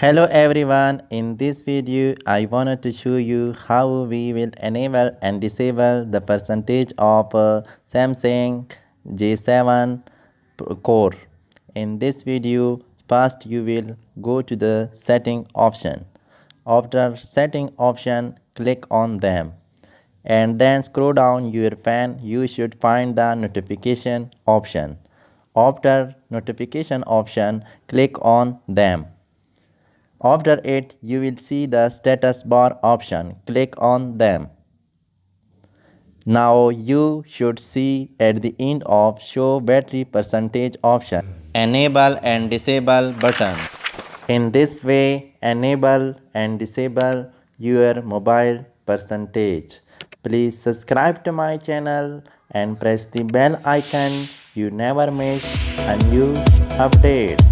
Hello everyone, in this video I wanted to show you how we will enable and disable the percentage of Samsung J7 core. In this video, first you will go to the setting option. After setting option, click on them and then scroll down your pen. You should find the notification option. After notification option, click on them. After it, you will see the status bar option. Click on them. Now you should see at the end of show battery percentage option enable and disable button. In this way, enable and disable your mobile percentage. Please subscribe to my channel and press the bell icon. You never miss a new updates.